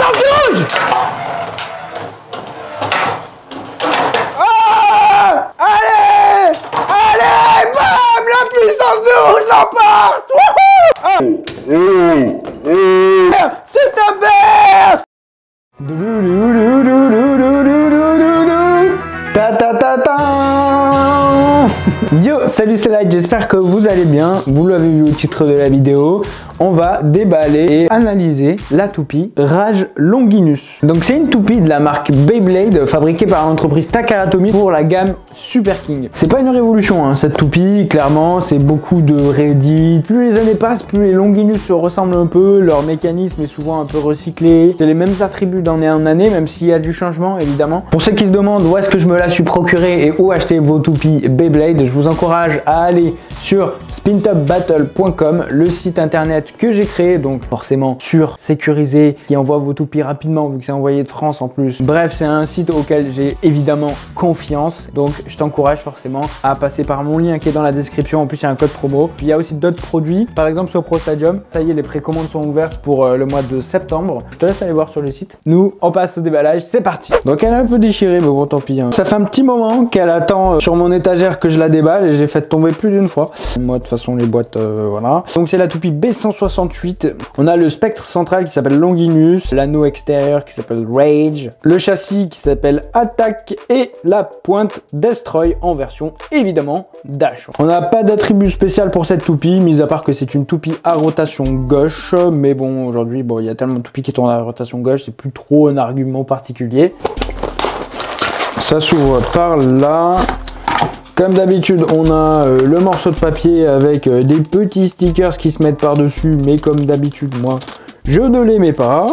puissance du rouge. Allez! Allez! Bam! La puissance de rouge l'emporte! C'est un burst! Ta ta ta ta. Yo, salut, c'est Light, j'espère que vous allez bien. Vous l'avez vu au titre de la vidéo. On va déballer et analyser la toupie Rage Longinus. Donc c'est une toupie de la marque Beyblade fabriquée par l'entreprise Takara Tomy pour la gamme Super King. C'est pas une révolution hein, cette toupie, clairement c'est beaucoup de Reddit. Plus les années passent, plus les Longinus se ressemblent un peu, leur mécanisme est souvent un peu recyclé. C'est les mêmes attributs d'année en année, même s'il y a du changement évidemment. Pour ceux qui se demandent où est-ce que je me la suis procurée et où acheter vos toupies Beyblade, je vous encourage à aller sur spintopbattle.com, le site internet que j'ai créé, donc forcément sûr, sécurisé, qui envoie vos toupies rapidement vu que c'est envoyé de France en plus. Bref, c'est un site auquel j'ai évidemment confiance, donc je t'encourage forcément à passer par mon lien qui est dans la description. En plus il y a un code promo, puis il y a aussi d'autres produits, par exemple sur Pro Stadium. Ça y est, les précommandes sont ouvertes pour le mois de septembre. Je te laisse aller voir sur le site. Nous on passe au déballage, c'est parti. Donc elle est un peu déchirée, mais bon tant pis hein. Ça fait un petit moment qu'elle attend sur mon étagère que je la déballe et j'ai fait tomber plus d'une fois. Moi de toute façon les boîtes voilà. Donc c'est la toupie B168. On a le spectre central qui s'appelle Longinus, l'anneau extérieur qui s'appelle Rage, le châssis qui s'appelle Attack et la pointe Destroy en version évidemment Dash. On n'a pas d'attribut spécial pour cette toupie, mis à part que c'est une toupie à rotation gauche, mais bon aujourd'hui bon il y a tellement de toupies qui tournent à rotation gauche, c'est plus trop un argument particulier. Ça s'ouvre par là. Comme d'habitude, on a le morceau de papier avec des petits stickers qui se mettent par-dessus, mais comme d'habitude, moi, je ne les mets pas.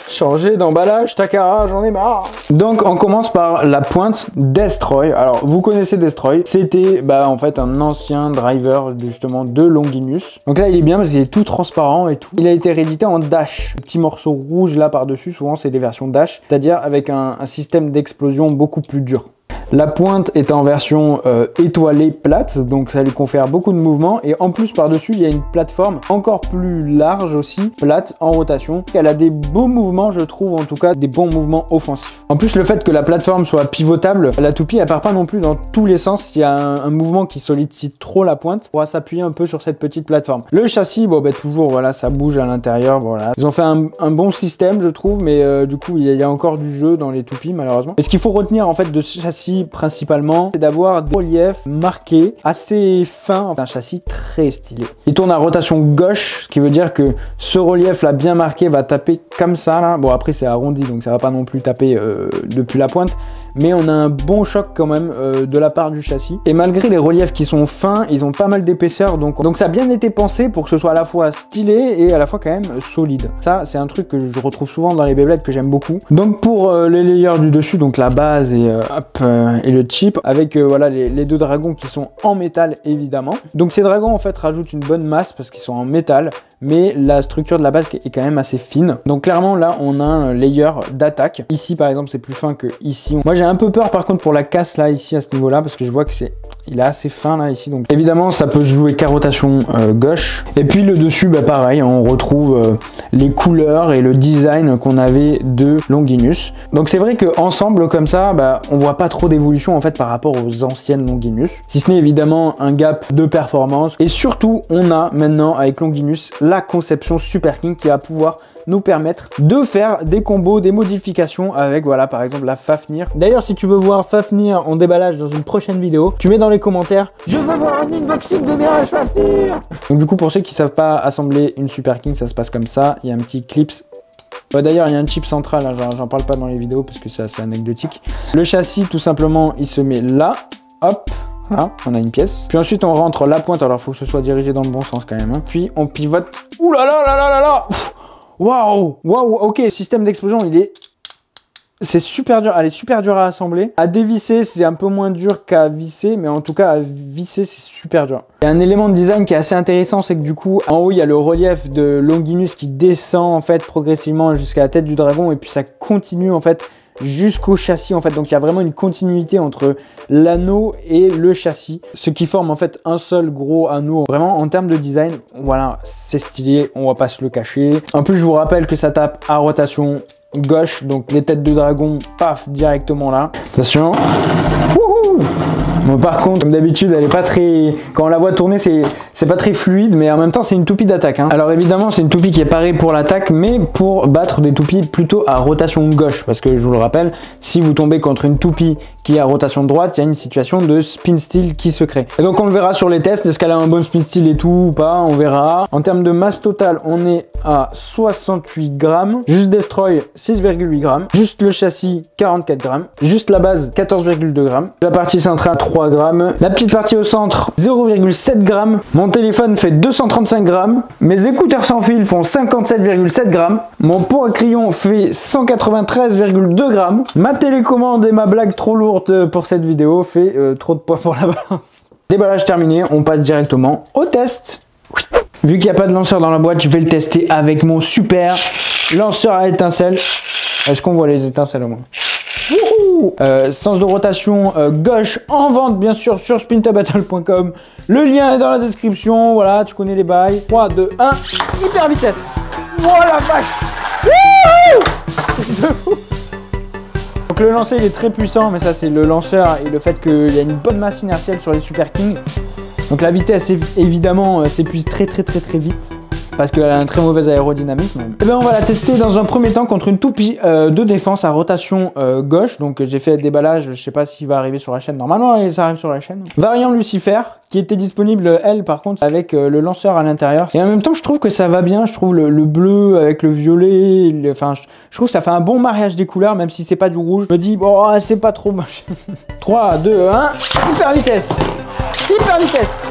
Changer d'emballage, Takara, j'en ai marre. Donc on commence par la pointe Destroy. Alors vous connaissez Destroy, c'était en fait un ancien driver justement de Longinus. Donc là il est bien parce qu'il est tout transparent et tout. Il a été réédité en Dash. Le petit morceau rouge là par-dessus, souvent c'est les versions Dash, c'est-à-dire avec un système d'explosion beaucoup plus dur. La pointe est en version étoilée plate, donc ça lui confère beaucoup de mouvement. Et en plus par-dessus, il y a une plateforme encore plus large aussi, plate, en rotation. Elle a des beaux mouvements, je trouve, en tout cas des bons mouvements offensifs. En plus, le fait que la plateforme soit pivotable, la toupie, elle part pas non plus dans tous les sens. S'il y a un mouvement qui sollicite trop la pointe, on pourra s'appuyer un peu sur cette petite plateforme. Le châssis, bon toujours, voilà, ça bouge à l'intérieur, voilà. Ils ont fait un bon système, je trouve, mais du coup, il y a encore du jeu dans les toupies, malheureusement. Et ce qu'il faut retenir, en fait, de ce châssis, principalement, c'est d'avoir des reliefs marqués assez fins. C'est un châssis très stylé. Il tourne à rotation gauche, ce qui veut dire que ce relief là bien marqué va taper comme ça là. Bon après c'est arrondi donc ça va pas non plus taper depuis la pointe, mais on a un bon choc quand même de la part du châssis. Et malgré les reliefs qui sont fins, ils ont pas mal d'épaisseur, donc ça a bien été pensé pour que ce soit à la fois stylé et à la fois quand même solide. Ça c'est un truc que je retrouve souvent dans les Beyblade que j'aime beaucoup. Donc pour les layers du dessus, donc la base et et le chip avec voilà les deux dragons qui sont en métal évidemment. Donc ces dragons en fait rajoutent une bonne masse parce qu'ils sont en métal, mais la structure de la base est quand même assez fine. Donc clairement là on a un layer d'attaque. Ici par exemple c'est plus fin que ici. Moi j'ai un peu peur par contre pour la casse là ici à ce niveau là parce que je vois que il est assez fin là ici, donc évidemment ça peut se jouer qu'à rotation gauche. Et puis le dessus pareil, on retrouve les couleurs et le design qu'on avait de Longinus. Donc c'est vrai que ensemble comme ça on voit pas trop d'évolution en fait par rapport aux anciennes Longinus, si ce n'est évidemment un gap de performance. Et surtout on a maintenant avec Longinus la conception Super King qui va pouvoir nous permettre de faire des combos, des modifications avec voilà par exemple la Fafnir. D'ailleurs si tu veux voir Fafnir en déballage dans une prochaine vidéo, tu mets dans les commentaires je veux voir un unboxing de Mirage Fafnir. Donc du coup pour ceux qui savent pas assembler une Super King, ça se passe comme ça, il y a un petit clips. D'ailleurs il y a un chip central, hein, j'en parle pas dans les vidéos parce que c'est assez anecdotique. Le châssis tout simplement il se met là, hop. Voilà, on a une pièce. Puis ensuite, on rentre la pointe. Alors, il faut que ce soit dirigé dans le bon sens quand même. Hein. Puis, on pivote. Ouh là là là là là là. Waouh, waouh. Ok, système d'explosion, c'est super dur. Elle est super dure à assembler. À dévisser, c'est un peu moins dur qu'à visser. Mais en tout cas, à visser, c'est super dur. Il y a un élément de design qui est assez intéressant. C'est que du coup, en haut, il y a le relief de Longinus qui descend en fait progressivement jusqu'à la tête du dragon. Et puis, ça continue en fait jusqu'au châssis en fait. Donc il y a vraiment une continuité entre l'anneau et le châssis, ce qui forme en fait un seul gros anneau. Vraiment en termes de design, voilà, c'est stylé, on va pas se le cacher. En plus je vous rappelle que ça tape à rotation gauche, donc les têtes de dragon, paf, directement là. Attention. Wouhou! Bon, par contre, comme d'habitude, elle est pas très... Quand on la voit tourner, c'est pas très fluide, mais en même temps, c'est une toupie d'attaque. Hein. Alors évidemment, c'est une toupie qui est parée pour l'attaque, mais pour battre des toupies plutôt à rotation gauche. Parce que je vous le rappelle, si vous tombez contre une toupie qui est à rotation droite, il y a une situation de spin steal qui se crée. Et donc on le verra sur les tests, est-ce qu'elle a un bon spin steal et tout ou pas, on verra. En termes de masse totale, on est à 68 grammes. Juste Destroy, 6,8 grammes. Juste le châssis, 44 grammes. Juste la base, 14,2 grammes. La partie centrale, 3 grammes. La petite partie au centre, 0,7 grammes. Mon téléphone fait 235 grammes. Mes écouteurs sans fil font 57,7 grammes. Mon pot à crayon fait 193,2 grammes. Ma télécommande et ma blague trop lourde pour cette vidéo fait trop de poids pour la balance. Déballage terminé, on passe directement au test. Vu qu'il n'y a pas de lanceur dans la boîte, je vais le tester avec mon super lanceur à étincelles. Est-ce qu'on voit les étincelles au moins? Sens de rotation gauche en vente bien sûr sur spintabattle.com. Le lien est dans la description. Voilà, tu connais les bails. 3, 2, 1, hyper vitesse. Oh la vache! Donc le lancer il est très puissant, mais ça c'est le lanceur et le fait qu'il y a une bonne masse inertielle sur les Super King. Donc la vitesse évidemment s'épuise très vite. Parce qu'elle a un très mauvais aérodynamisme. Et bien on va la tester dans un premier temps contre une toupie de défense à rotation gauche. Donc j'ai fait le déballage, je sais pas s'il va arriver sur la chaîne. Normalement ça arrive sur la chaîne. Variant Lucifer, qui était disponible elle par contre avec le lanceur à l'intérieur. Et en même temps je trouve que ça va bien, je trouve le bleu avec le violet, enfin je trouve que ça fait un bon mariage des couleurs même si c'est pas du rouge. Je me dis bon c'est pas trop moche. 3, 2, 1, hyper vitesse. Hyper vitesse.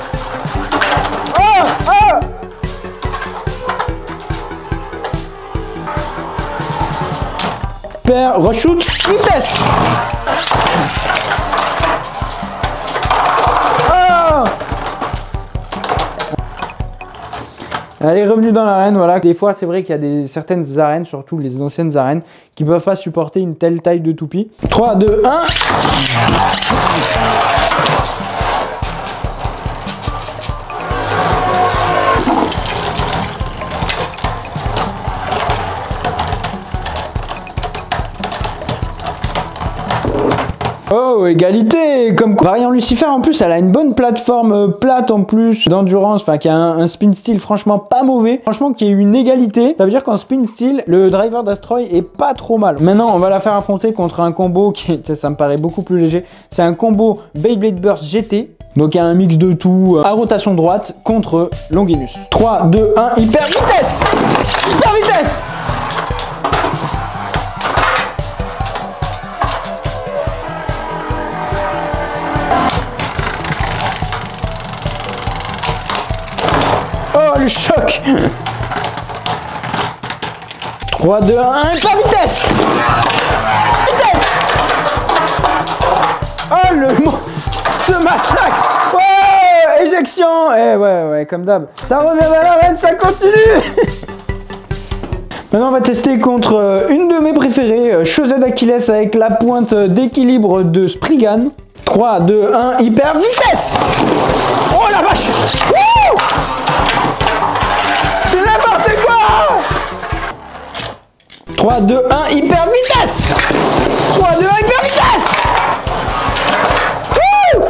Oh, oh. Reshoot, vitesse. Oh, elle est revenue dans l'arène, voilà. Des fois, c'est vrai qu'il y a certaines arènes, surtout les anciennes arènes, qui peuvent pas supporter une telle taille de toupie. 3, 2, 1. Oh, égalité. Comme Variant Lucifer en plus, elle a une bonne plateforme plate en plus d'endurance, enfin qui a un spin steel franchement pas mauvais. Franchement qu'il y ait une égalité, ça veut dire qu'en spin steel, le driver Destroy est pas trop mal. Maintenant, on va la faire affronter contre un combo qui, ça me paraît beaucoup plus léger. C'est un combo Beyblade Burst GT. Donc il y a un mix de tout à rotation droite contre Longinus. 3, 2, 1, hyper vitesse. Hyper vitesse. Oh le choc. 3, 2, 1, hyper vitesse. Vitesse. Oh le... Ce massacre. Ouais, éjection. Eh ouais, comme d'hab. Ça revient à l'arène, ça continue. Maintenant on va tester contre une de mes préférées, chaussette d'Achilles avec la pointe d'équilibre de Spriggan. 3, 2, 1, hyper vitesse. Oh la vache. Wouh. C'est n'importe quoi. 3, 2, 1, hyper vitesse. 3, 2, 1, hyper vitesse. Wouh.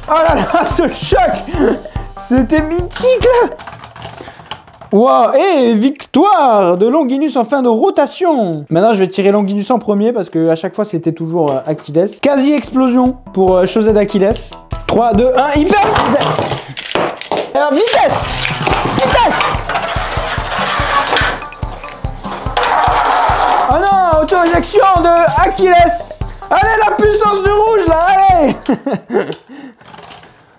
Oh là là, ce choc. C'était mythique là. Wow, et victoire de Longinus en fin de rotation. Maintenant, je vais tirer Longinus en premier parce que à chaque fois, c'était toujours Achilles. Quasi explosion pour chaussette d'Achilles. 3, 2, 1, hyper vitesse. Vitesse. Oh non, auto-éjection de Achilles. Allez, la puissance du rouge là, allez.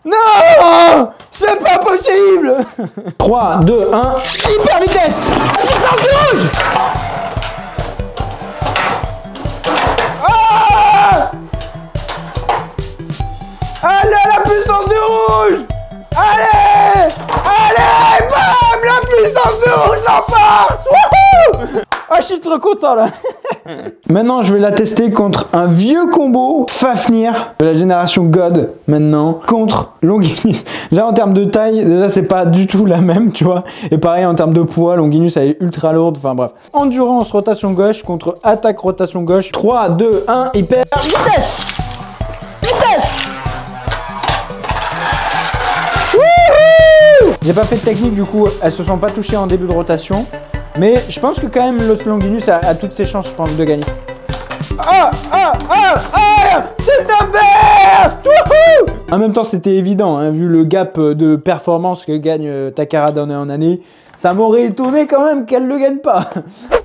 Non, c'est pas possible. 3, 2, 1, hyper vitesse. Puissance du rouge. Ah. Allez, la puissance du rouge. Allez, allez, bam, la puissance du rouge l'emporte. Wouhou. Oh, je suis trop content là. Maintenant, je vais la tester contre un vieux combo Fafnir de la génération God maintenant contre Longinus. Déjà en termes de taille, déjà c'est pas du tout la même, tu vois. Et pareil en termes de poids, Longinus elle est ultra lourde. Enfin bref. Endurance rotation gauche contre attaque rotation gauche. 3, 2, 1, hyper vitesse. Vitesse. J'ai pas fait de technique, du coup, elles se sont pas touchées en début de rotation. Mais je pense que quand même, l'autre Longinus a toutes ses chances, je pense, de gagner. C'est un burst. Wouhou! En même temps, c'était évident, hein, vu le gap de performance que gagne Takara d'année en année. Ça m'aurait étonné quand même qu'elle le gagne pas.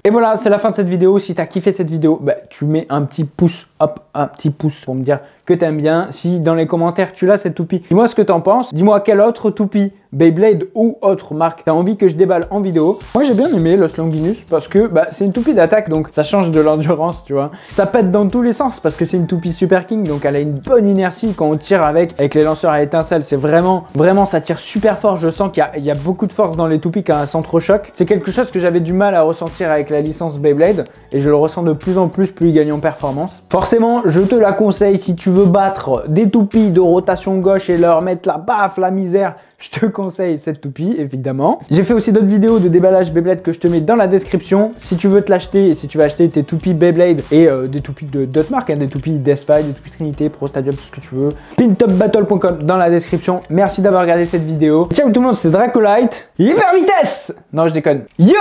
Et voilà, c'est la fin de cette vidéo. Si t'as kiffé cette vidéo, bah, tu mets un petit pouce, hop, un petit pouce pour me dire que t'aimes bien. Si dans les commentaires tu l'as cette toupie, dis-moi ce que t'en penses. Dis-moi quelle autre toupie, Beyblade ou autre marque, t'as envie que je déballe en vidéo. Moi j'ai bien aimé Los Longinus parce que bah, c'est une toupie d'attaque, donc ça change de l'endurance, tu vois. Ça pète dans tous les sens parce que c'est une toupie Super King, donc elle a une bonne inertie quand on tire avec les lanceurs à étincelles. C'est vraiment, ça tire super fort. Je sens qu'il y a beaucoup de force dans les toupies quand elles sont trop choc. C'est quelque chose que j'avais du mal à ressentir avec la licence Beyblade et je le ressens de plus en plus il gagne en performance. Forcément, je te la conseille si tu veux battre des toupies de rotation gauche et leur mettre la baffe, la misère. Je te conseille cette toupie, évidemment. J'ai fait aussi d'autres vidéos de déballage Beyblade que je te mets dans la description. Si tu veux te l'acheter et si tu veux acheter tes toupies Beyblade et des toupies d'autres marques, hein, des toupies Deathfire, des toupies Trinité, Pro Stadium, tout ce que tu veux, pintopbattle.com dans la description. Merci d'avoir regardé cette vidéo. Ciao tout le monde, c'est Dracolite. Hyper vitesse! Non, je déconne. Yo!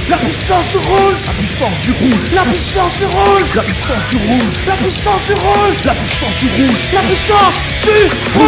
La puissance du rouge, la puissance du rouge, la puissance du rouge, la puissance du rouge, la puissance du rouge, la puissance du rouge, la puissance du rouge.